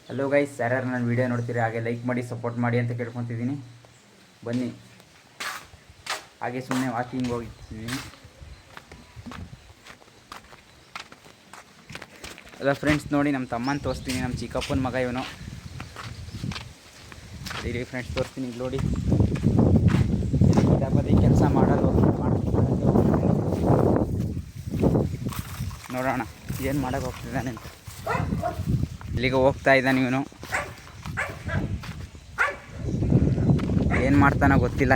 Hello guys, ಯಾರ್ಯಾರು ನನ್ನ video ನೋಡ್ತೀರಿ ಹಾಗೆ ಲೈಕ್ ಮಾಡಿ ಸಪೋರ್ಟ್ ಮಾಡಿ ಅಂತ ಕೇಳ್ಕೊತಿದ್ದೀನಿ. ಬನ್ನಿ, ಹಾಗೆ ಸುಮ್ಮನೆ ವಾಕಿಂಗ್ ಹೋಗಿದ್ದೀನಿ. ಅಲ್ಲ ಫ್ರೆಂಡ್ಸ್, ನೋಡಿ ನಮ್ಮ ತಮ್ಮನ ತೋರಿಸ್ತೀನಿ. ನಮ್ಮ ಚಿಕ್ಕಪ್ಪನ ಮಗ ಇವನು. ಇರಿ ಫ್ರೆಂಡ್ಸ್, ತೋರಿಸ್ತೀನಿ. ಈಗ ನೋಡಿ, ಕಿತಾಪತಿ ಕೆಲಸ ಮಾಡೋದು ನೋಡೋಣ ಏನು ಮಾಡೋಕೆ ಹೋಗ್ತಿದ್ದಾನೆ ಅಂತ. ಇಲ್ಲಿಗೆ ಹೋಗ್ತಾ ಇದ್ದಾನೆ ಇವನು. ಏನು ಮಾಡ್ತಾನೋ ಗೊತ್ತಿಲ್ಲ.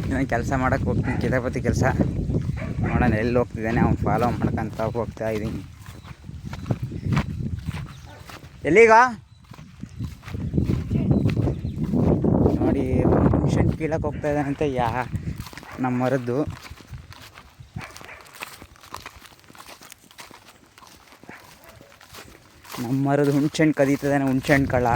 ಇವನು ಕೆಲಸ ಮಾಡೋಕ್ಕೆ ಹೋಗ್ತೀನಿ, ಕಿತಾಪತಿ ಕೆಲಸ. ನೋಡೋಣ ಎಲ್ಲಿ ಹೋಗ್ತಿದ್ದಾನೆ. ಅವ್ನು ಫಾಲೋ ಮಾಡ್ಕೊಂತ ಹೋಗ್ತಾ ಇದ್ದೀನಿ. ಎಲ್ಲಿಗ ನೋಡಿ, ಹುಣ್ಸೆಹಣ್ಣು ಕೀಳಕ್ಕೆ ಹೋಗ್ತಾ ಇದ್ದಾನಂತೆ. ನಮ್ಮ ಮರದ್ದು ಹುಣ್ಸೆಹಣ್ಣು ಕದೀತದಾನೆ. ಹುಣ್ಸೆಹಣ್ಣು ಕಳ್ಳ.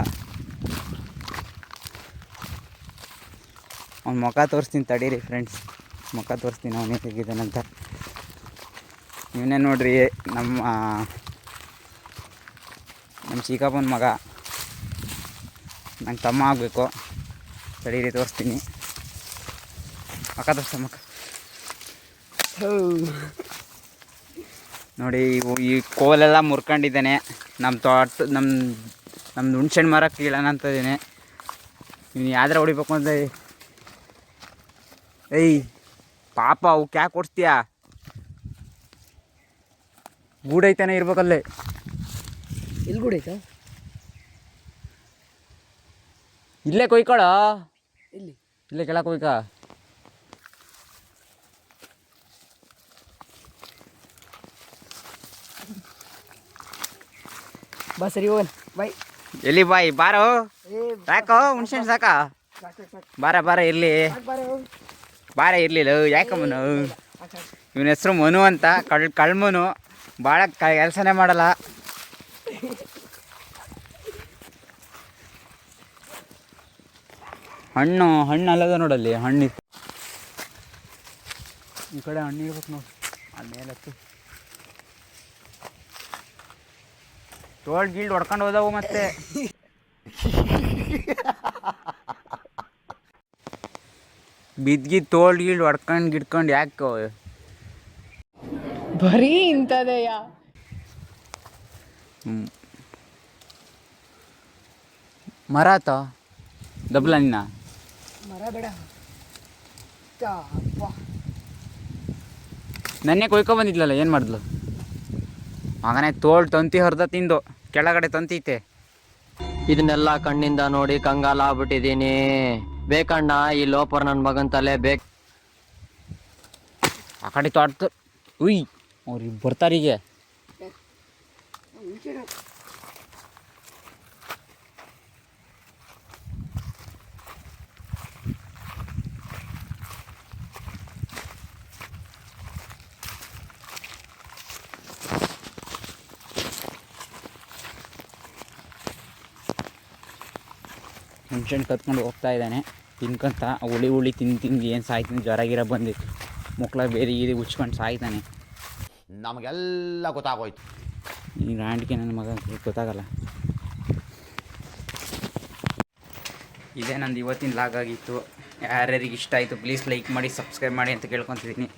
ಅವ್ನ ಮುಖ ತೋರಿಸ್ತೀನಿ ತಡೀರಿ ಫ್ರೆಂಡ್ಸ್, ಮುಖ ತೋರಿಸ್ತೀನಿ ಅವನೇ ಹೇಗಿದ್ದಾನಂತ. ಇವನೇ ನೋಡ್ರಿ ನಮ್ಮ ಚಿಕ್ಕಪ್ಪನ ಮಗ. ನಂಗೆ ತಮ್ಮ ಆಗಬೇಕು. ತಡೀರಿ ತೋರಿಸ್ತೀನಿ. ಮುಖ ತೋರಿಸ್ತ ಮುಖ ನೋಡಿ. ಈ ಕೋಲೆಲ್ಲ ಮುರ್ಕೊಂಡಿದ್ದಾನೆ. ನಮ್ದು ಹುಣ್ಸೆಹಣ್ಣು ಮರ ಕೀಳೋಣ ಅಂತದೇನೆ. ನೀನು ಯಾವ್ದಾರ ಹೊಡಿಬೇಕು ಅಂತ. ಏಯ್ ಪಾಪ, ಅವಕ್ಕೆ ಯಾಕೆ ಕೊಡ್ತೀಯಾ? ಗೂಡೈತಾನೆ ಇರ್ಬೇಕಲ್ಲೇ. ಎಲ್ಲಿ ಗೂಡೈತ? ಇಲ್ಲೇ ಕೊಯ್ಕೊಳ. ಇಲ್ಲೇ ಕೆಳಗೆ ಕೊಯ್ಕ. ಬಾ, ಸರಿ ಹೋಗನ್ ಬಾಯ್. ಎಲ್ಲಿ ಬಾಯ್? ಬಾರೋ. ಯಾಕೋ ಹುಣ್ಸೆಹಣ್ಣು ಸಾಕ? ಬಾರ ಇರಲಿ. ಬಾರ ಇರಲಿಲ್ಲ. ಯಾಕಮ್ಮನು? ಇವನ ಹೆಸರು ಮನು ಅಂತ. ಕಳ್ಮನು. ಭಾಳ ಕೆಲಸನೇ ಮಾಡಲ್ಲ. ಹಣ್ಣು ಅಲ್ಲದ ನೋಡಲ್ಲಿ. ಹಣ್ಣಿತ್ತು ಈ ಕಡೆ. ಹಣ್ಣು ಇರ್ಬೇಕು ನೋಡಿ. ಅಲ್ಲಿ ಮೇಲತ್ತು ತೋಳ್ ಗೀಲ್ಡ್ ಹೊಡ್ಕೊಂಡು ಹೋದವು. ಮತ್ತೆ ಬಿದ್ಗಿ ತೋಳ್ ಗೀಲ್ಡ್ ಹೊಡ್ಕೊಂಡು ಯಾಕೆ ಬರೀ ಇಂಥದೆಯಾ? ಮರ ಆತ ದಬ್ಲ ನಿನ್ನ ಮರ ಬೇಡ. ನನ್ನೇ ಕೊಯ್ಕೊ ಬಂದಿದ್ಲಲ್ಲ, ಏನು ಮಾಡಿದ್ಲು ಮಗನೇ? ತೋಳ್ ತಂತಿ ಹರಿದ ತಿಂದು ಕೆಳಗಡೆ ತಂತಿ ಐತೆ. ಇದನ್ನೆಲ್ಲ ಕಣ್ಣಿಂದ ನೋಡಿ ಕಂಗಾಲ ಆಗ್ಬಿಟ್ಟಿದೀನಿ. ಬೇಕಣ್ಣ ಈ ಲೋಪರ್ ನನ್ನ ಮಗನ್ ತಲೆ ಬೇಕು. ಆ ಕಡೆ ತೋಟ ಉಯ್ ಅವ್ರಿಗೆ ಬರ್ತಾರೀಗೆ. ಹುಣ್ಸೆಹಣ್ಣು ಕತ್ಕೊಂಡು ಹೋಗ್ತಾ ಇದ್ದಾನೆ ತಿನ್ಕೊಂತ. ಹುಳಿ ತಿಂದು ಏನು ಸಾಯ್ತೀನಿ. ಜ್ವರ ಗಿರ ಬಂದಿತ್ತು. ಮುಕ್ಳ ಬೇರೆ ಗೀರಿ ಉಚ್ಕೊಂಡು ಸಾಯ್ತಾನೆ. ನಮಗೆಲ್ಲ ಗೊತ್ತಾಗೋಯ್ತು. ಈಗ ಆಂಟಿಗೆ ನನ್ನ ಮಗ ಗೊತ್ತಾಗಲ್ಲ. ಇದೇ ನಂದು ಇವತ್ತಿನ ಲಾಗ್ ಆಗಿತ್ತು. ಯಾರ್ಯಾರಿಗೆ ಇಷ್ಟ ಆಯಿತು ಪ್ಲೀಸ್ ಲೈಕ್ ಮಾಡಿ ಸಬ್ಸ್ಕ್ರೈಬ್ ಮಾಡಿ ಅಂತ ಕೇಳ್ಕೊತಿದ್ದೀನಿ.